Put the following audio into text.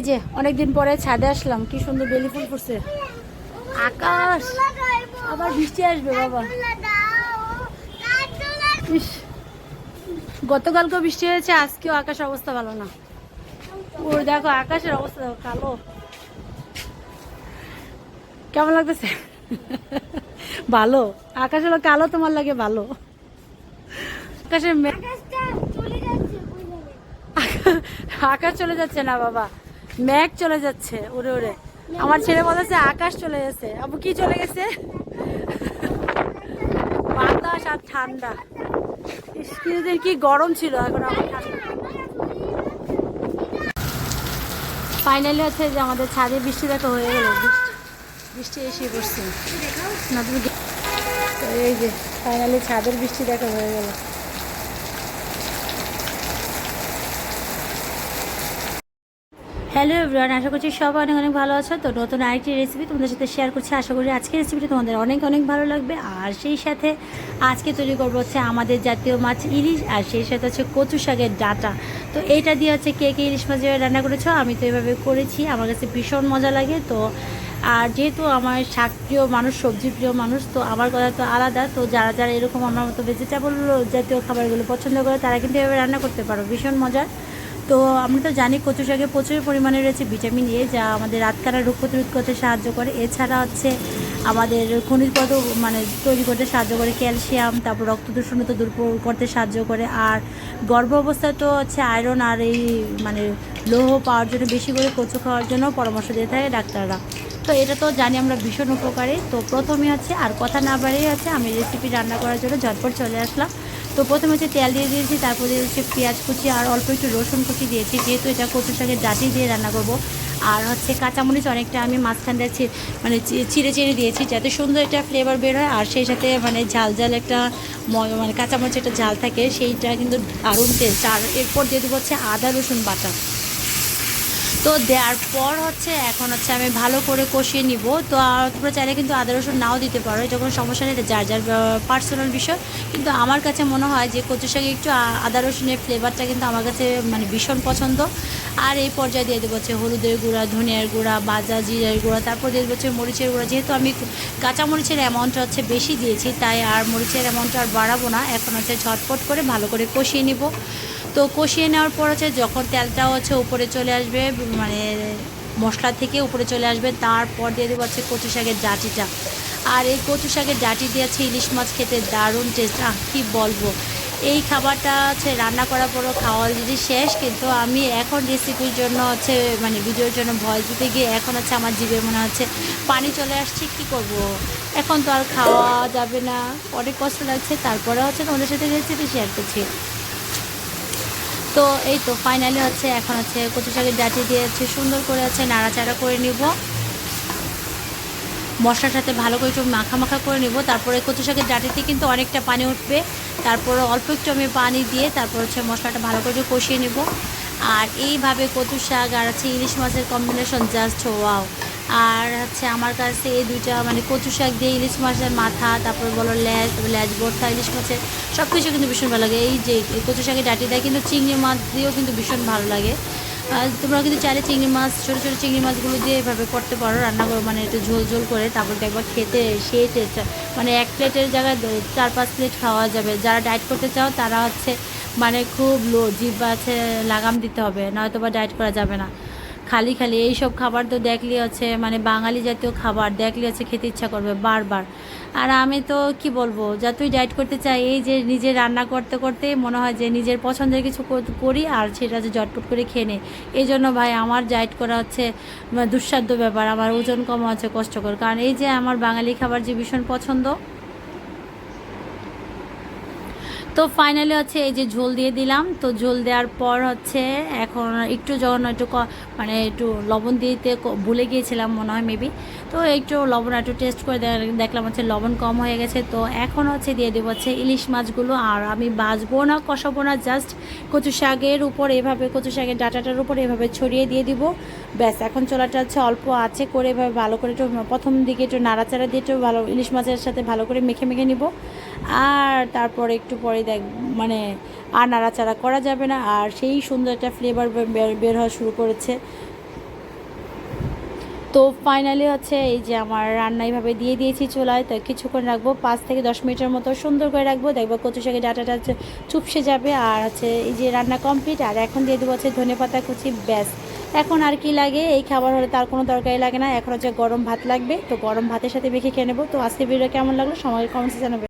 যে অনেকদিন পরে ছাদে আসলাম, কি সুন্দর বেলি ফুল ফুটছে। আকাশ আবার বৃষ্টি আসবে বাবা। ইস, গতকালকেও বৃষ্টি হয়েছে, আজকেও আকাশের অবস্থা ভালো না। ওই দেখো আকাশের অবস্থা দেখো, কালো। কেমন লাগতেছে? ভালো। আকাশ হলো কালো, তোমার লাগে ভালো? আকাশের আকাশ চলে যাচ্ছে না বাবা, মেঘ চলে যাচ্ছে উড়ে উড়ে। আমার ছেলে বলেছে আকাশ চলে গেছে। আবু কি চলে গেছে? বাতাস আর ঠান্ডা। কিছুদিন কি গরম ছিল, এখন আবার ঠান্ডা। ফাইনালি হচ্ছে যে আমাদের ছাদে বৃষ্টি দেখা হয়ে গেল। বৃষ্টি এসে পড়ছে না তুমি? এই যে ফাইনালি ছাদের বৃষ্টি দেখা হয়ে গেল। হ্যালো এভরিওয়ান, আশা করছি সবাই অনেক অনেক ভালো আছো। তো নতুন আরেকটি রেসিপি তোমাদের সাথে শেয়ার করছি। আশা করি আজকের রেসিপিটা তোমাদের অনেক অনেক ভালো লাগবে। আর সেই সাথে আজকে তৈরি করবো হচ্ছে আমাদের জাতীয় মাছ ইলিশ, আর সেই সাথে হচ্ছে কচু শাকের ডাঁটা। তো এইটা দিয়ে হচ্ছে কে কে ইলিশ মাছ রান্না করেছো, আমি তো এভাবে করেছি, আমার কাছে ভীষণ মজা লাগে। তো আর যেহেতু আমার শাক প্রিয় মানুষ, সবজি প্রিয় মানুষ, তো আমার কথা তো আলাদা। তো যারা যারা এরকম আমার মতো ভেজিটেবল জাতীয় খাবারগুলো পছন্দ করে, তারা কিন্তু এভাবে রান্না করতে পারো, ভীষণ মজার। তো আমরা তো জানি কচু শাকে প্রচুর পরিমাণে রয়েছে ভিটামিন এ, যা আমাদের রাতকানা রোগ প্রতিরোধ করতে সাহায্য করে। এছাড়া হচ্ছে আমাদের খনিজ পদার্থ মানে তৈরি করতে সাহায্য করে, ক্যালসিয়াম, তারপর রক্ত দূষণতা দূর করতে সাহায্য করে। আর গর্ভ অবস্থায় তো হচ্ছে আয়রন আর এই মানে লৌহ পাওয়ার জন্য বেশি করে কচু খাওয়ার জন্য পরামর্শ দিয়ে থাকে ডাক্তাররা। তো এটা তো জানি আমরা ভীষণ উপকারী। তো প্রথমে হচ্ছে আর কথা না বাড়িয়ে আছে আমি রেসিপি রান্না করার জন্য ঝটপট চলে আসলাম। তো প্রথমে হচ্ছে তেল দিয়ে দিয়েছি, তারপর দিয়ে হচ্ছে পেঁয়াজ কুচি আর অল্প একটু রসুন কুচি দিয়েছি, যেহেতু এটা কচু শাকের ডাঁটি দিয়ে রান্না করব। আর হচ্ছে কাঁচামরিচ অনেকটা আমি মাঝখান দিয়ে মানে চিড়ে চিড়ে দিয়েছি, যাতে সুন্দর একটা ফ্লেভার বের হয়। আর সেই সাথে মানে ঝাল ঝাল একটা মানে কাঁচামরিচ একটা ঝাল থাকে, সেইটা কিন্তু দারুণ টেস্ট। আর এরপর দিয়ে দেবো হচ্ছে আদা রসুন বাটা। তো দেওয়ার পর হচ্ছে এখন হচ্ছে আমি ভালো করে কষিয়ে নিব। তো তোমরা চাইলে কিন্তু আদা রসুন নাও দিতে পারো, এটা কোনো সমস্যা নেই, এটা যার যার পার্সোনাল বিষয়। কিন্তু আমার কাছে মনে হয় যে কচু শাকে একটু আদা রসুনের ফ্লেভারটা কিন্তু আমার কাছে মানে ভীষণ পছন্দ। আর এই পর্যায়ে দিয়ে দেবো হচ্ছে হলুদের গুঁড়া, ধনিয়ার গুঁড়া, ভাজা জিরার গুঁড়া, তারপর দিয়ে দেবো হচ্ছে মরিচের গুঁড়া। যেহেতু আমি কাঁচা মরিচের অ্যামাউন্টটা হচ্ছে বেশি দিয়েছি, তাই আর মরিচের অ্যামাউন্টটা আর বাড়াবো না। এখন হচ্ছে ঝটপট করে ভালো করে কষিয়ে নিব। তো কষিয়ে নেওয়ার পর হচ্ছে যখন তেলটাও হচ্ছে উপরে চলে আসবে, মানে মশলা থেকে উপরে চলে আসবে, তারপর দিয়ে দেবো হচ্ছে কচু শাকের ডাঁটিটা। আর এই কচু শাকের ডাঁটি দিয়ে হচ্ছে ইলিশ মাছ খেতে দারুণ টেস্ট, কী বলবো। এই খাবারটা হচ্ছে রান্না করার পরও খাওয়া যদি শেষ, কিন্তু আমি এখন রেসিপির জন্য হচ্ছে মানে ভিডিওর জন্য ভয়েস দিতে গিয়ে এখন হচ্ছে আমার জিভে মনে হচ্ছে পানি চলে আসছে। কি করব, এখন তো আর খাওয়া যাবে না, অনেক কষ্ট লাগছে, তারপরে হচ্ছে তোমাদের সাথে রেসিপি শেয়ার করছি। তো এই তো ফাইনালি হচ্ছে এখন হচ্ছে কচু শাকের ডাঁটি দিয়ে হচ্ছে সুন্দর করে হচ্ছে নাড়াচাড়া করে নিব, মশলার সাথে ভালো করে একটু মাখা মাখা করে নিব। তারপরে কচু শাকের ডাঁটিতে কিন্তু অনেকটা পানি উঠবে, তারপর অল্প একটু আমি পানি দিয়ে তারপর হচ্ছে মশলাটা ভালো করে কষিয়ে নিব। আর এইভাবে কচু শাক আর হচ্ছে ইলিশ মাছের কম্বিনেশন জাস্ট ওয়াও। আর হচ্ছে আমার কাছে এই দুইটা মানে কচু শাক দিয়ে ইলিশ মাছের মাথা, তারপর বলো লেজ, লেজ ভর্তা ইলিশ মাছের সব কিছু কিন্তু ভীষণ ভালো লাগে। এই যে কচু শাকের ডাঁটি দেয় কিন্তু চিংড়ি মাছ দিয়েও কিন্তু ভীষণ ভালো লাগে। তোমরা কিন্তু চাইলে চিংড়ি মাছ, ছোটো ছোটো চিংড়ি মাছগুলো দিয়ে এভাবে করতে পারো, রান্না করো মানে একটু ঝোল ঝোল করে, তারপর দেখবা খেতে সেই টেস্ট, মানে এক প্লেটের জায়গায় 4-5 প্লেট খাওয়া যাবে। যারা ডায়েট করতে চাও তারা হচ্ছে মানে খুব লো জিভ আছে লাগাম দিতে হবে, নয়তো বা ডায়েট করা যাবে না। খালি খালি এইসব খাবার তো দেখলে হচ্ছে মানে বাঙালি জাতীয় খাবার দেখলে হচ্ছে খেতে ইচ্ছা করবে বারবার। আর আমি তো কি বলবো, যতই ডায়েট করতে চাই, এই যে নিজে রান্না করতে করতে মনে হয় যে নিজের পছন্দের কিছু করি আর সেটা যে ঝটপট করে খেয়ে নেই। এই জন্য ভাই আমার ডায়েট করা হচ্ছে দুঃসাধ্য ব্যাপার, আমার ওজন কমা হচ্ছে কষ্টকর, কারণ এই যে আমার বাঙালি খাবার যে ভীষণ পছন্দ। তো ফাইনালি হচ্ছে এই যে ঝোল দিয়ে দিলাম। তো ঝোল দেওয়ার পর হচ্ছে এখন একটু যখন একটু মানে একটু লবণ দিতে ভুলে গিয়েছিলাম মনে হয় মেবি, তো একটু লবণ একটু টেস্ট করে দেখলাম হচ্ছে লবণ কম হয়ে গেছে। তো এখন হচ্ছে দিয়ে দেবো হচ্ছে ইলিশ মাছগুলো। আর আমি ভাজবো না, কষাবো না, জাস্ট কচু শাকের উপর এভাবে, কচু শাকের ডাঁটাটার উপর এভাবে ছড়িয়ে দিয়ে দিব, ব্যাস। এখন চোলাটা হচ্ছে অল্প আছে করে এভাবে ভালো করে একটু প্রথম দিকে একটু নাড়াচাড়া দিয়ে একটু ভালো ইলিশ মাছের সাথে ভালো করে মেখে মেখে নিব। আর তারপর একটু পরে মানে আর নাড়াচাড়া করা যাবে না, আর সেই সুন্দর একটা ফ্লেভার বের হওয়া শুরু করেছে। তো ফাইনালি হচ্ছে এই যে আমার রান্না এইভাবে দিয়ে দিয়েছি চুলায়। তো কিছুক্ষণ রাখবো, 5 থেকে 10 মিনিটের মতো সুন্দর করে রাখবো, দেখবো কচু শাকের ডাঁটাটা চুপসে যাবে। আর হচ্ছে এই যে রান্না কমপ্লিট। আর এখন দিয়ে দেবো হচ্ছে ধনেপাতা কুচি, ব্যাস। এখন আর কি লাগে, এই খাবার হলে তার কোনো তরকারি লাগে না, এখন হচ্ছে গরম ভাত লাগবে। তো গরম ভাতের সাথে মেখে খেয়ে নেবো। তো আজকে ভিডিও কেমন লাগলো সবাই কমেন্টসে জানাবে।